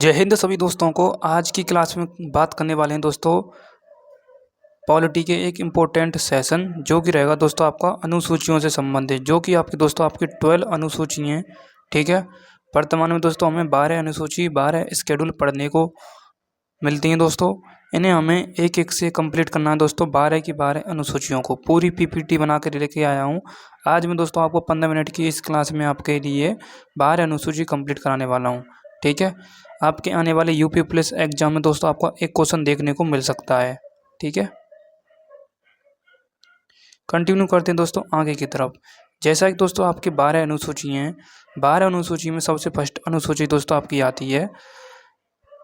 जय हिंद सभी दोस्तों को। आज की क्लास में बात करने वाले हैं दोस्तों पॉलिटी के एक इम्पोर्टेंट सेशन जो कि रहेगा दोस्तों आपका अनुसूचियों से संबंधित, जो कि आपकी दोस्तों आपकी 12 अनुसूची हैं। ठीक है, वर्तमान में दोस्तों हमें 12 अनुसूची 12 स्केड्यूल पढ़ने को मिलती हैं दोस्तों। इन्हें हमें एक एक से कंप्लीट करना है दोस्तों। 12 की 12 अनुसूचियों को पूरी पीपीटी बना कर लेके आया हूँ। आज मैं दोस्तों आपको 15 मिनट की इस क्लास में आपके लिए 12 अनुसूची कंप्लीट कराने वाला हूँ। ठीक है, आपके आने वाले यूपी पुलिस एग्जाम में दोस्तों आपको एक क्वेश्चन देखने को मिल सकता है। ठीक है, कंटिन्यू करते हैं दोस्तों आगे की तरफ। जैसा कि दोस्तों आपकी 12 अनुसूची हैं, 12 अनुसूची में सबसे फर्स्ट अनुसूची दोस्तों आपकी आती है।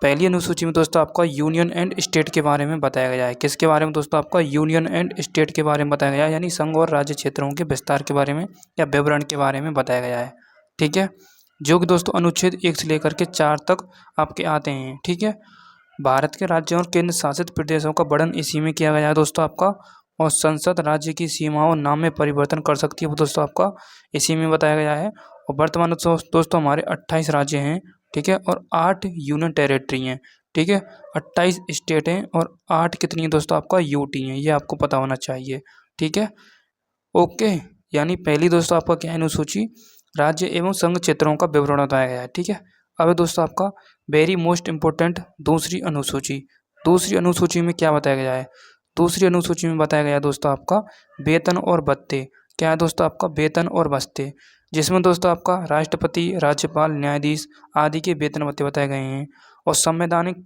पहली अनुसूची में दोस्तों आपका यूनियन एंड स्टेट के बारे में बताया गया है। किसके बारे में दोस्तों? आपका यूनियन एंड स्टेट के बारे में बताया गया है, यानी संघ और राज्य क्षेत्रों के विस्तार के बारे में या विवरण के बारे में बताया गया है। ठीक है, जो कि दोस्तों अनुच्छेद 1 से लेकर के 4 तक आपके आते हैं। ठीक है, भारत के राज्यों और केंद्र शासित प्रदेशों का वर्णन इसी में किया गया है दोस्तों आपका। और संसद राज्य की सीमाओं नाम में परिवर्तन कर सकती है, वो दोस्तों आपका इसी में बताया गया है। और वर्तमान में दोस्तों हमारे 28 राज्य हैं। ठीक है, और 8 यूनियन टेरिटरी हैं। ठीक है, 28 स्टेट हैं और 8 कितनी है दोस्तों आपका यूटी हैं, ये आपको पता होना चाहिए। ठीक है, ओके। यानी पहली दोस्तों आपका क्या है अनुसूची? राज्य एवं संघ क्षेत्रों का विवरण बताया गया है। ठीक है, अब है दोस्तों आपका वेरी मोस्ट इम्पोर्टेंट दूसरी अनुसूची। दूसरी अनुसूची में क्या बताया गया है? दूसरी अनुसूची में बताया गया दोस्तों आपका वेतन और भत्ते। क्या है दोस्तों आपका? वेतन और भत्ते, जिसमें दोस्तों आपका राष्ट्रपति, राज्यपाल, न्यायाधीश आदि के वेतन भत्ते बताए गए हैं। और संवैधानिक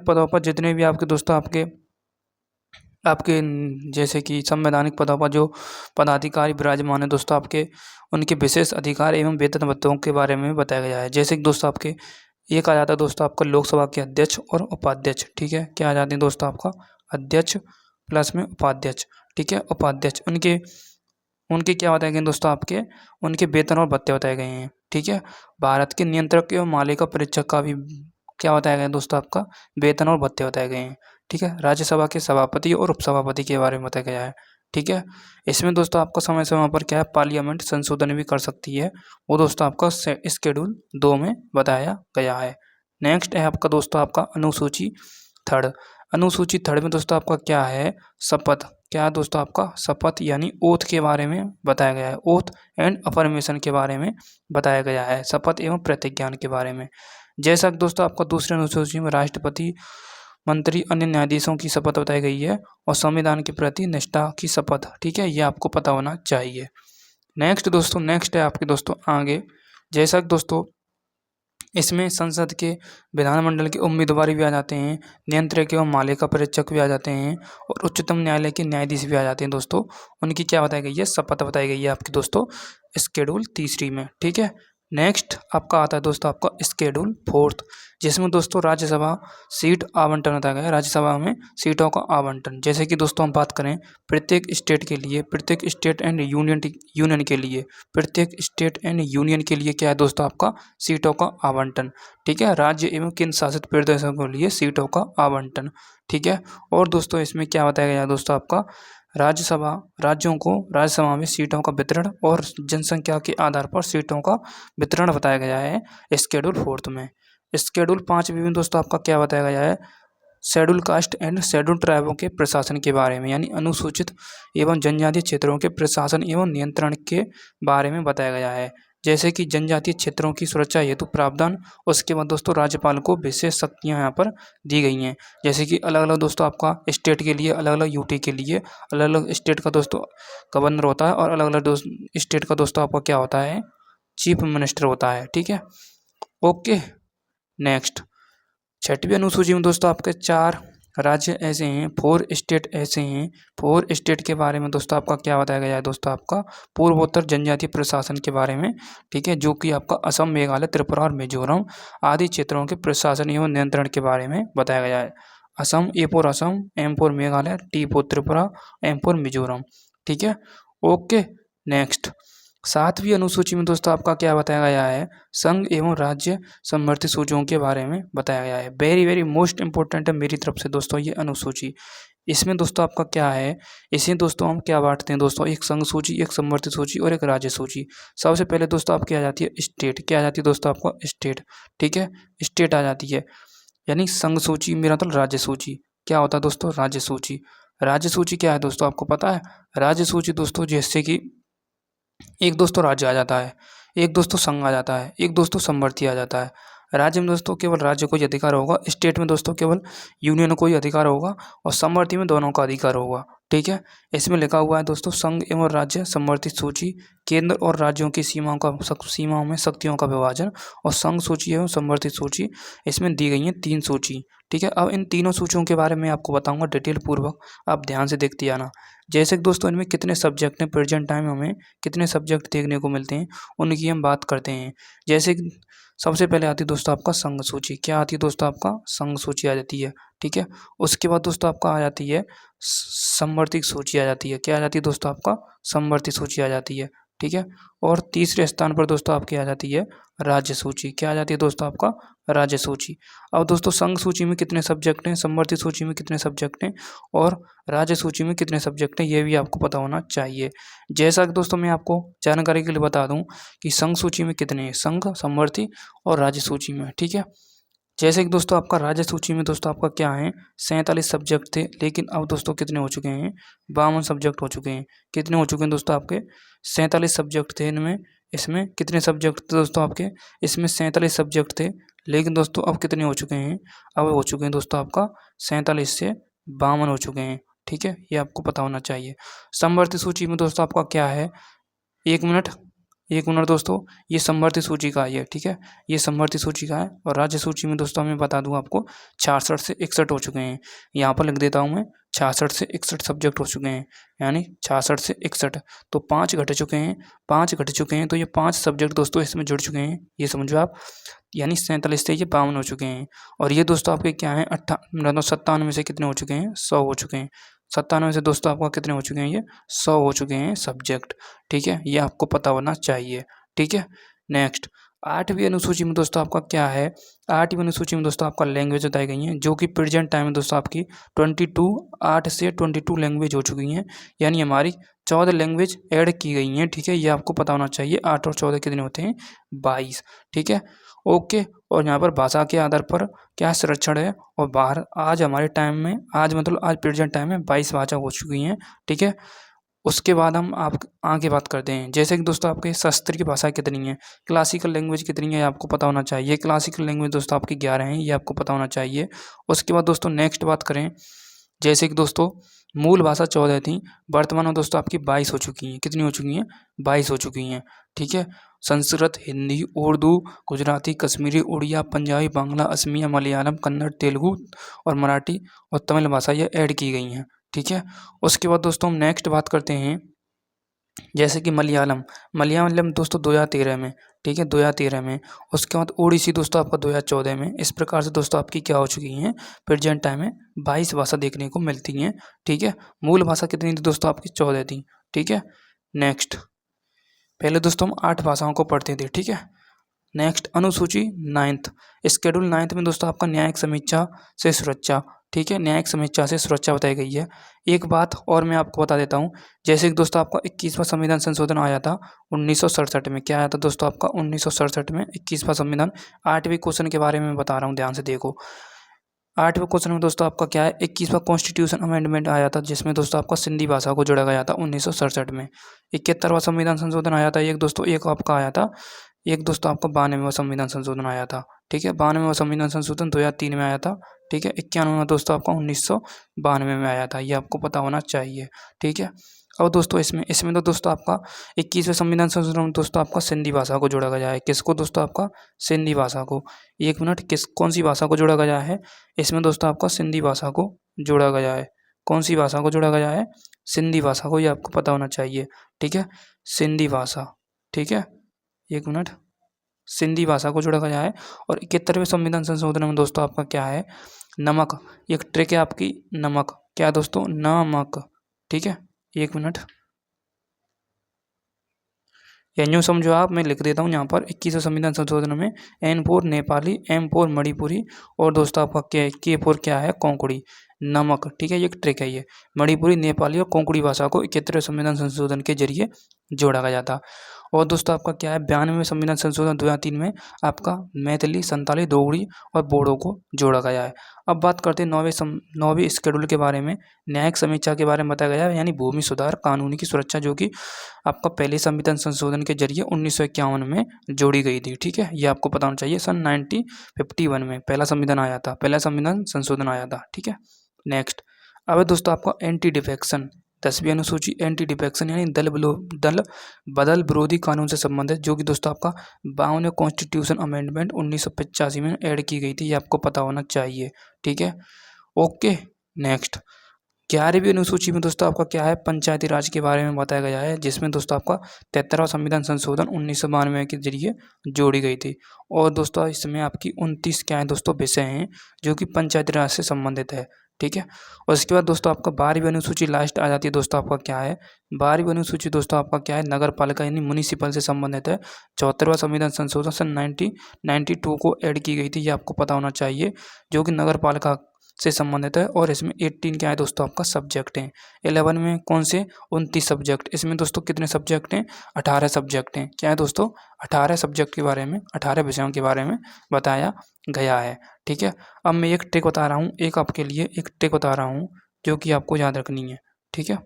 पदों पर जितने भी आपके दोस्तों आपके आपके जैसे कि संवैधानिक पदों पर जो पदाधिकारी विराजमान है दोस्तों आपके, उनके विशेष अधिकार एवं वेतन भत्तों के बारे में बताया गया है। जैसे कि दोस्तों आपके एक आ जाता है दोस्तों आपका लोकसभा के अध्यक्ष और उपाध्यक्ष। ठीक है, क्या आ जाते हैं दोस्तों आपका? अध्यक्ष प्लस में उपाध्यक्ष। ठीक है, उपाध्यक्ष उनके उनके क्या बताए गए दोस्तों आपके? उनके वेतन और भत्ते बताए गए हैं। ठीक है, भारत के नियंत्रक एवं मालिका परीक्षक का भी क्या बताया गया दोस्तों आपका? वेतन और भत्ते बताए गए हैं। ठीक है, राज्यसभा के सभापति और उपसभापति के बारे में बताया गया है। ठीक है, इसमें दोस्तों आपका समय समय पर क्या है, पार्लियामेंट संशोधन भी कर सकती है, वो दोस्तों आपका स्केड्यूल 2 में बताया गया है। नेक्स्ट है आपका दोस्तों आपका अनुसूची थर्ड। अनुसूची थर्ड में दोस्तों आपका क्या है? शपथ। क्या है दोस्तों आपका? शपथ यानी ओथ के बारे में बताया गया है। ओथ एंड अफर्मेशन के बारे में बताया गया है, शपथ एवं प्रतिज्ञान के बारे में। जैसा कि दोस्तों आपका दूसरे अनुसूची में राष्ट्रपति, मंत्री, अन्य न्यायाधीशों की शपथ बताई गई है और संविधान के प्रति निष्ठा की शपथ। ठीक है, ये आपको पता होना चाहिए। नेक्स्ट है आपके दोस्तों आगे। जैसा कि दोस्तों इसमें संसद के, विधानमंडल के उम्मीदवार भी आ जाते हैं, नियंत्रक एवं मालिका परीक्षक भी आ जाते हैं और उच्चतम न्यायालय के न्यायाधीश भी आ जाते हैं दोस्तों। उनकी क्या बताई गई है? शपथ बताई गई है आपकी दोस्तों स्केड्यूल तीसरी में। ठीक है, नेक्स्ट आपका आता है दोस्तों आपका स्केड्यूल फोर्थ, जिसमें दोस्तों राज्यसभा सीट आवंटन बताया गया है। राज्यसभा में सीटों का आवंटन, जैसे कि दोस्तों हम बात करें प्रत्येक स्टेट के लिए, प्रत्येक स्टेट एंड यूनियन के लिए, प्रत्येक स्टेट एंड यूनियन के लिए क्या है दोस्तों आपका? सीटों का आवंटन। ठीक है, राज्य एवं केंद्र शासित प्रदेशों के लिए सीटों का आवंटन। ठीक है, और दोस्तों इसमें क्या बताया गया है दोस्तों आपका? राज्यों को राज्यसभा में सीटों का वितरण और जनसंख्या के आधार पर सीटों का वितरण बताया गया है स्केड्यूल फोर्थ में। स्केड्यूल 5 में दोस्तों आपका क्या बताया गया है? शेड्यूल कास्ट एंड शेड्यूल ट्राइबों के प्रशासन के बारे में, यानी अनुसूचित एवं जनजातीय क्षेत्रों के प्रशासन एवं नियंत्रण के बारे में बताया गया है। जैसे कि जनजातीय क्षेत्रों की सुरक्षा हेतु प्रावधान, उसके बाद दोस्तों राज्यपाल को विशेष शक्तियाँ यहाँ पर दी गई हैं। जैसे कि अलग अलग दोस्तों आपका स्टेट के लिए, अलग अलग यूटी के लिए अलग अलग स्टेट का दोस्तों गवर्नर होता है और अलग अलग स्टेट का दोस्तों आपका क्या होता है? चीफ मिनिस्टर होता है। ठीक है, ओके। नेक्स्ट छठवीं अनुसूची में दोस्तों आपके 4 राज्य ऐसे हैं, 4 स्टेट ऐसे हैं। 4 स्टेट के बारे में दोस्तों आपका क्या बताया गया है दोस्तों आपका? पूर्वोत्तर जनजातीय प्रशासन के बारे में। ठीक है, जो कि आपका असम, मेघालय, त्रिपुरा और मिजोरम आदि क्षेत्रों के प्रशासन एवं नियंत्रण के बारे में बताया गया है। Assam, A for Assam, M for Meghalaya, T for Tripura, M for Mizoram. ठीक है, ओके। नेक्स्ट 7वीं अनुसूची में दोस्तों आपका क्या बताया गया है? संघ एवं राज्य समवर्ती सूचियों के बारे में बताया गया है। वेरी वेरी मोस्ट इंपॉर्टेंट है मेरी तरफ से दोस्तों ये अनुसूची। इसमें दोस्तों आपका क्या है, इसे दोस्तों हम क्या बांटते हैं दोस्तों, एक संघ सूची, एक समवर्ती सूची और एक राज्य सूची। सबसे पहले दोस्तों आपकी आ जाती है स्टेट, क्या आ जाती है दोस्तों आपका स्टेट, ठीक है, स्टेट आ जाती है। यानी संघ सूची मेरा मतलब राज्य सूची, क्या होता है दोस्तों राज्य सूची। राज्य सूची क्या है दोस्तों आपको पता है, राज्य सूची दोस्तों जैसे कि एक दोस्तों राज्य आ जाता है, एक दोस्तों संघ आ जाता है, एक दोस्तों समवर्ती आ जाता है। राज्य में दोस्तों केवल राज्य को ही अधिकार होगा, स्टेट में दोस्तों केवल यूनियन को ही अधिकार होगा और समवर्ती में दोनों का अधिकार होगा, ठीक है। इसमें लिखा हुआ है दोस्तों संघ एवं राज्य समवर्ती सूची, केंद्र और राज्यों की सीमाओं में शक्तियों का विभाजन और संघ सूची एवं समवर्ती सूची, इसमें दी गई हैं 3 सूची, ठीक है। अब इन तीनों सूचियों के बारे में आपको बताऊंगा डिटेल पूर्वक, आप ध्यान से देखते आना। जैसे कि दोस्तों इनमें कितने सब्जेक्ट हैं, प्रेजेंट टाइम हमें कितने सब्जेक्ट देखने को मिलते हैं उनकी हम बात करते हैं। जैसे कि सबसे पहले आती है दोस्तों आपका संघ सूची, क्या आती है दोस्तों आपका संघ सूची आ जाती है, ठीक है। उसके बाद दोस्तों आपका आ जाती है समवर्ती सूची आ जाती है, क्या आ जाती है दोस्तों आपका समवर्ती सूची आ जाती है, ठीक है। और तीसरे स्थान पर दोस्तों आपकी आ जाती है राज्य सूची, क्या आ जाती है दोस्तों आपका राज्य सूची। अब दोस्तों संघ सूची में कितने सब्जेक्ट हैं, समवर्ती सूची में कितने सब्जेक्ट हैं और राज्य सूची में कितने सब्जेक्ट हैं, ये भी आपको पता होना चाहिए। जैसा कि दोस्तों मैं आपको जानकारी के लिए बता दूं कि संघ सूची में कितने हैं, संघ, समवर्ती और राज्य सूची में, ठीक है। जैसे कि दोस्तों आपका राज्य सूची में दोस्तों आपका क्या है, 47 सब्जेक्ट थे, लेकिन अब दोस्तों कितने हो चुके हैं, 52 सब्जेक्ट हो चुके हैं। कितने हो चुके हैं दोस्तों आपके, 47 सब्जेक्ट थे इनमें, इसमें कितने सब्जेक्ट थे दोस्तों आपके, इसमें 47 सब्जेक्ट थे, लेकिन दोस्तों अब कितने हो चुके हैं, अब हो चुके हैं दोस्तों आपका 47 से 52 हो चुके हैं, ठीक है, ये आपको पता होना चाहिए। समवर्ती सूची में दोस्तों आपका क्या है, 1 मिनट, 1 मिनट दोस्तों, ये समवर्ती सूची का है, ठीक है, ये समवर्ती सूची का है। और राज्य सूची में दोस्तों मैं बता दूं आपको 66 से 61 हो चुके हैं, यहाँ पर लिख देता हूँ मैं 66 से 61 सब्जेक्ट हो चुके हैं, यानी 66 से 61, तो 5 घट चुके हैं, 5 घट चुके हैं, तो ये 5 सब्जेक्ट दोस्तों इसमें जुड़ चुके हैं, ये समझो आप, यानी 47 से ये 52 हो चुके हैं। और ये दोस्तों आपके क्या हैं, 97 से कितने हो चुके हैं, 100 हो चुके हैं, 97 से दोस्तों आपका कितने हो चुके हैं, ये 100 हो चुके हैं सब्जेक्ट, ठीक है, ये आपको पता होना चाहिए, ठीक है। नेक्स्ट 8वीं अनुसूची में दोस्तों आपका क्या है, 8वीं अनुसूची में दोस्तों आपका लैंग्वेज बताई गई हैं, जो कि प्रेजेंट टाइम में दोस्तों आपकी 8 से 22 लैंग्वेज हो चुकी हैं, यानी हमारी 14 लैंग्वेज ऐड की गई हैं, ठीक है, ये आपको पता होना चाहिए। 8 और 14 कितने होते हैं, 22, ठीक है, ओके। और यहाँ पर भाषा के आधार पर क्या संरक्षण है, और बाहर आज हमारे टाइम में, आज मतलब आज प्रेजेंट टाइम में 22 भाषा हो चुकी हैं, ठीक है। उसके बाद हम आप आगे बात करते हैं, जैसे कि दोस्तों आपके शास्त्रीय भाषा कितनी है, क्लासिकल लैंग्वेज कितनी है, आपको पता होना चाहिए। क्लासिकल लैंग्वेज दोस्तों आपकी 11 हैं, ये आपको पता होना चाहिए। उसके बाद दोस्तों नेक्स्ट बात करें, जैसे कि दोस्तों मूल भाषा 14 थी, वर्तमान में दोस्तों आपकी 22 हो चुकी हैं, कितनी हो चुकी हैं, 22 हो चुकी हैं, ठीक है। संस्कृत, हिंदी, उर्दू, गुजराती, कश्मीरी, उड़िया, पंजाबी, बांग्ला, असमिया, मलयालम, कन्नड़, तेलुगु और मराठी और तमिल भाषा ये ऐड की गई हैं, ठीक है। उसके बाद दोस्तों हम नेक्स्ट बात करते हैं, जैसे कि मलयालम, मलयालम दोस्तों 2013 में, ठीक है, 2013 में। उसके बाद ओडिसी दोस्तों आपका 2014 में। इस प्रकार से दोस्तों आपकी क्या हो चुकी हैं, प्रेजेंट टाइम में 22 भाषा देखने को मिलती हैं, ठीक है। मूल भाषा कितनी थी दोस्तों आपकी, 14 थी, ठीक है। नेक्स्ट, पहले दोस्तों हम 8 भाषाओं को पढ़ते थे, ठीक है। नेक्स्ट अनुसूची 9th, शेड्यूल 9th में दोस्तों आपका न्यायिक समीक्षा से सुरक्षा, ठीक है, न्यायिक समीक्षा से सुरक्षा बताई गई है। एक बात और मैं आपको बता देता हूँ, जैसे कि दोस्तों आपका 21वां संविधान संशोधन आया था 1967 में, क्या आया था दोस्तों आपका 1967 में 21वां संविधान। 8वें क्वेश्चन के बारे में बता रहा हूँ, ध्यान से देखो। 8वें क्वेश्चन में दोस्तों आपका क्या है, 21वां कॉन्स्टिट्यूशन अमेंडमेंट आया था, जिसमें दोस्तों आपका सिंधी भाषा को जोड़ा गया था 1967 में। 71वां संविधान संशोधन आया था, एक दोस्तों, एक आपका आया था, एक दोस्तों आपका 92वां संविधान संशोधन आया था, ठीक है। 92वां संविधान संशोधन 2003 में आया था, ठीक है। 91वां दोस्तों आपका 1992 में आया था, ये आपको पता होना चाहिए, ठीक है। अब दोस्तों इसमें तो दोस्तों आपका 21वें संविधान संशोधन में दोस्तों आपका सिंधी भाषा को जोड़ा गया है, किसको दोस्तों आपका, सिंधी भाषा को। 1 मिनट, कौन सी भाषा को जोड़ा गया है, इसमें दोस्तों आपका सिंधी भाषा को जोड़ा गया है। कौन सी भाषा को जोड़ा गया है, सिंधी भाषा को, ये आपको पता होना चाहिए, ठीक है, सिंधी भाषा, ठीक है। 1 मिनट, सिंधी भाषा को जोड़ा गया है। और 71वें संविधान संशोधन में दोस्तों आपका क्या है, नमक, एक ट्रिक है आपकी, नमक, क्या है दोस्तों, नमक, ठीक है। 1 मिनट, या यूँ समझो आप, मैं लिख देता हूँ यहाँ पर 21वें संविधान संशोधन में N four Nepali, M four Manipuri और दोस्तों आपका K फोर क्या है, कोंकणी नमक। ठीक है, ये एक ट्रिक है। ये मणिपुरी, नेपाली और कोंकणी भाषा को 71वें संविधान संशोधन के जरिए जोड़ा गया था। और दोस्तों आपका क्या है, 92वें संविधान संशोधन 2003 में आपका मैथिली, संताली, दोगड़ी और बोडो को जोड़ा गया है। अब बात करते हैं 9वें शेड्यूल के बारे में। न्यायिक समीक्षा के बारे में बताया गया है, यानी भूमि सुधार, कानूनी की सुरक्षा, जो कि आपका पहले संविधान संशोधन के जरिए 1951 में जोड़ी गई थी। ठीक है, ये आपको पता होना चाहिए। सन 1951 में पहला संविधान आया था, पहला संविधान संशोधन आया था। ठीक है, नेक्स्ट। अब दोस्तों आपका एंटी डिफेक्शन, 10वीं अनुसूची एंटी डिफेक्शन यानी दल बदल विरोधी कानून से संबंधित, जो कि दोस्तों आपका 52वें कॉन्स्टिट्यूशन अमेंडमेंट 1985 में ऐड की गई थी। ये आपको पता होना चाहिए। ठीक है, ओके। नेक्स्ट, 11वीं अनुसूची में दोस्तों आपका क्या है, पंचायती राज के बारे में बताया गया है, जिसमें दोस्तों आपका 73वां संविधान संशोधन 1992 के जरिए जोड़ी गई थी। और दोस्तों इसमें आपकी 29 क्या है दोस्तों, विषय हैं जो कि पंचायती राज से संबंधित है। ठीक है, और इसके बाद दोस्तों आपका 12वीं अनुसूची लास्ट आ जाती है। दोस्तों आपका क्या है, 12वीं अनुसूची दोस्तों आपका क्या है, नगर पालिका यानी म्युनिसिपल से संबंधित है। 74वां संविधान संशोधन सन 1992 को ऐड की गई थी। ये आपको पता होना चाहिए, जो कि नगर पालिका से संबंधित है। और इसमें 18 क्या है दोस्तों आपका सब्जेक्ट हैं। 11 में कौन से, 29 सब्जेक्ट। इसमें दोस्तों कितने सब्जेक्ट हैं, 18 सब्जेक्ट हैं। क्या है दोस्तों, 18 सब्जेक्ट के बारे में, 18 विषयों के बारे में बताया गया है। ठीक है, अब मैं एक ट्रिक बता रहा हूँ, एक आपके लिए एक ट्रिक बता रहा हूँ जो कि आपको याद रखनी है। ठीक है,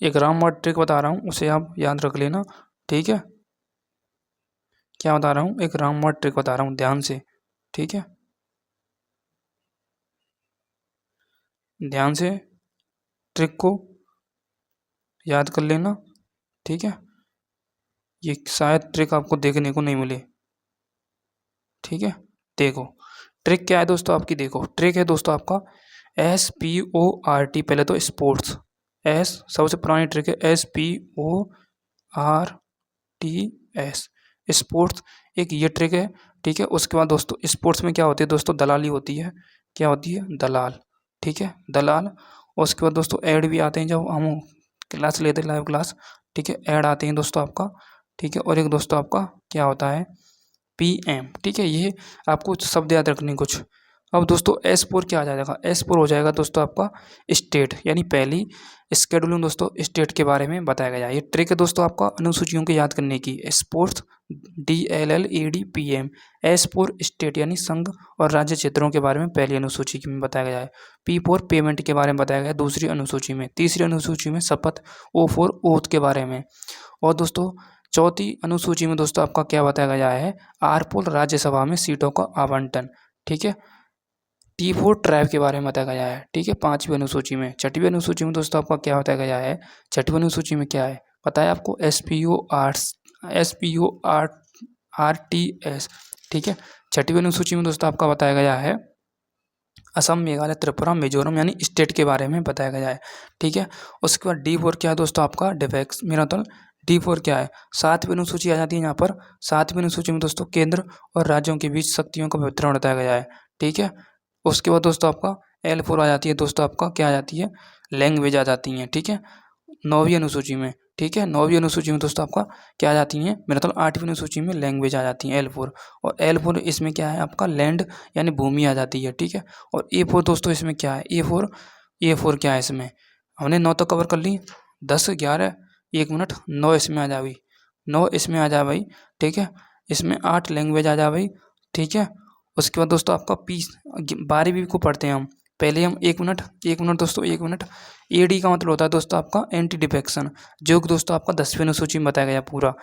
एक राम वर्ड ट्रिक बता रहा हूँ, उसे आप याद रख लेना। ठीक है, क्या बता रहा हूँ, एक राम वर्ड ट्रिक बता रहा हूँ, ध्यान से। ठीक है, ध्यान से ट्रिक को याद कर लेना। ठीक है, ये शायद ट्रिक आपको देखने को नहीं मिले। ठीक है, देखो ट्रिक क्या है दोस्तों आपकी, देखो ट्रिक है दोस्तों आपका SPORT, पहले तो स्पोर्ट्स, एस सबसे पुरानी ट्रिक है, SPORTS स्पोर्ट्स, एक ये ट्रिक है। ठीक है, उसके बाद दोस्तों स्पोर्ट्स में क्या होती है दोस्तों, दलाली होती है। क्या होती है, दलाल। ठीक है, दलाल। और उसके बाद दोस्तों ऐड भी आते हैं जब हम क्लास लेते हैं, लाइव क्लास। ठीक है, ऐड आते हैं दोस्तों आपका। ठीक है, और एक दोस्तों आपका क्या होता है, PM। ठीक है, ये आपको शब्द याद रखने कुछ। अब दोस्तों S4 क्या आ जाएगा, S4 हो जाएगा दोस्तों आपका स्टेट, यानी पहली शेड्यूल में दोस्तों स्टेट के बारे में बताया गया है। ये ट्रिक है दोस्तों आपका अनुसूचियों को याद करने की। Sports DLLED PM, S4 state यानी संघ और राज्य क्षेत्रों के बारे में पहली अनुसूची में बताया गया है। P4 पेमेंट के बारे में बताया गया है दूसरी अनुसूची में। तीसरी अनुसूची में शपथ, O4 ओथ के बारे में। और दोस्तों चौथी अनुसूची में दोस्तों आपका क्या बताया गया है, R4 राज्यसभा में सीटों का आवंटन। ठीक है, T4 ट्राइब के बारे में बताया गया है। ठीक है, 5वीं अनुसूची में। 6वीं अनुसूची में दोस्तों आपका क्या बताया गया है, 6वीं अनुसूची में क्या है पता है आपको, SPORTS। ठीक है, 6वीं अनुसूची में दोस्तों आपका बताया गया है असम, मेघालय, त्रिपुरा, मिजोरम यानी स्टेट के बारे में बताया गया है। ठीक है, उसके बाद D4 क्या है दोस्तों आपका, डिफेक्स मेरा D4 क्या है, 7वीं अनुसूची आ जाती है यहाँ पर। 7वीं अनुसूची में दोस्तों केंद्र और राज्यों के बीच शक्तियों का वितरण बताया गया है। ठीक है, उसके बाद दोस्तों आपका L4 आ जाती है दोस्तों आपका, क्या आ जाती है, लैंग्वेज आ जाती हैं। ठीक है, 9वीं अनुसूची में। ठीक है, 9वीं अनुसूची में दोस्तों आपका क्या आ जाती हैं, मेरा 8वीं अनुसूची में लैंग्वेज आ जाती हैं L4। और L4 इसमें क्या है आपका, लैंड यानी भूमि आ जाती है। ठीक है, और A4 दोस्तों इसमें क्या है, A4 क्या है, इसमें हमने 9 तक कवर कर ली, 10 11 1 मिनट, 9 इसमें आ जा भाई, 9 इसमें आ जा भाई। ठीक है, इसमें 8 लैंग्वेज आ जा भाई। ठीक है, उसके बाद दोस्तों आपका 12वीं को पढ़ते हैं हम। पहले हम 1 मिनट दोस्तों, 1 मिनट। AD का मतलब होता है दोस्तों आपका एंटी डिफेक्शन, जो कि दोस्तों आपका 10वीं अनुसूची में बताया गया पूरा।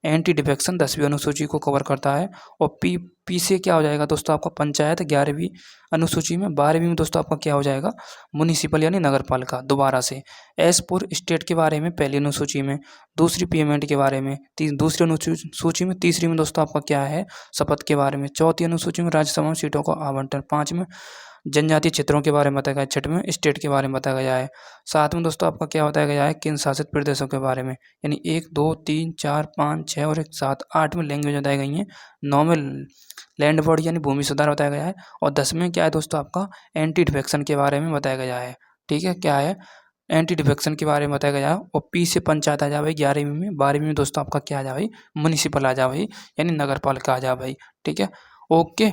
एंटी डिफेक्शन 10वीं अनुसूची को कवर करता है। और पी से क्या हो जाएगा दोस्तों आपका पंचायत 11वीं अनुसूची में। 12वीं में दोस्तों आपका क्या हो जाएगा, म्युनिसिपल यानी नगर पालिका दोबारा से। S4 स्टेट के बारे में पहली अनुसूची में, दूसरी पेमेंट के बारे में दूसरी अनुसूची में, तीसरी में दोस्तों आपका क्या है, शपथ के बारे में। चौथी अनुसूची में राज्यसभा में सीटों का आवंटन। 5 में जनजातीय क्षेत्रों के बारे में बताया गया है। 6 में स्टेट के बारे में बताया गया है। 7 में दोस्तों आपका क्या बताया गया है, केंद्र शासित प्रदेशों के बारे में, यानी 1 2 3 4 5 6 और 1 7। 8 में लैंग्वेज बताई गई हैं। 9 में लैंड बॉडी यानी भूमि सुधार बताया गया है। और 10 में क्या है दोस्तों आपका, एंटी डिफेक्शन के बारे में बताया गया है। ठीक है, क्या है, एंटी डिफेक्शन के बारे में बताया गया है। और पी से पंचायत आ जा भाई 11वीं में। 12वीं में दोस्तों आपका क्या आ जा भाई, म्युनिसिपल आ जा भाई, यानी नगर पालिका आ जा भाई। ठीक है, ओके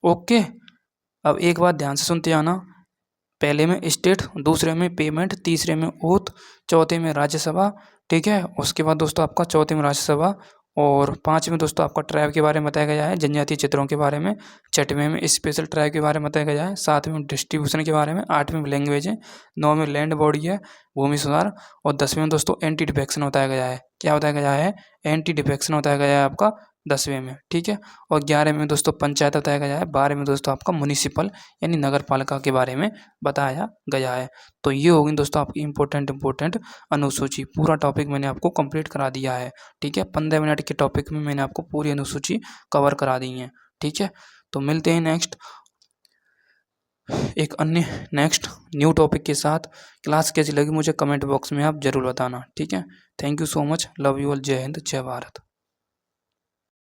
ओके। अब एक बात ध्यान से सुनते आना, पहले में स्टेट, दूसरे में पेमेंट, तीसरे में ओथ, चौथे में राज्यसभा। ठीक है, उसके बाद दोस्तों आपका चौथे में राज्यसभा, और 5 में दोस्तों आपका ट्राइब के बारे में बताया गया है, जनजातीय क्षेत्रों के बारे में। 6वें में स्पेशल ट्राइब के बारे में बताया गया है। 7वें में डिस्ट्रीब्यूशन के बारे में। 8वें में लैंग्वेज है। 9वें में लैंड बॉडी है, भूमि सुधार। और 10वें में दोस्तों एंटी डिफेक्शन बताया गया है। क्या बताया गया है, एंटी डिफेक्शन बताया गया है आपका 10वें में। ठीक है, और 11वें में दोस्तों पंचायत बताया गया है। 12वें में दोस्तों आपका म्युनिसिपल यानी नगर पालिका के बारे में बताया गया है। तो ये होगी दोस्तों आपकी इंपॉर्टेंट अनुसूची। पूरा टॉपिक मैंने आपको कंप्लीट करा दिया है। ठीक है, 15 मिनट के टॉपिक में मैंने आपको पूरी अनुसूची कवर करा दी है। ठीक है, तो मिलते हैं एक अन्य नेक्स्ट न्यू टॉपिक के साथ। क्लास कैसी लगी मुझे कमेंट बॉक्स में आप जरूर बताना। ठीक है, thank you so much, love you all, जय हिंद, जय भारत।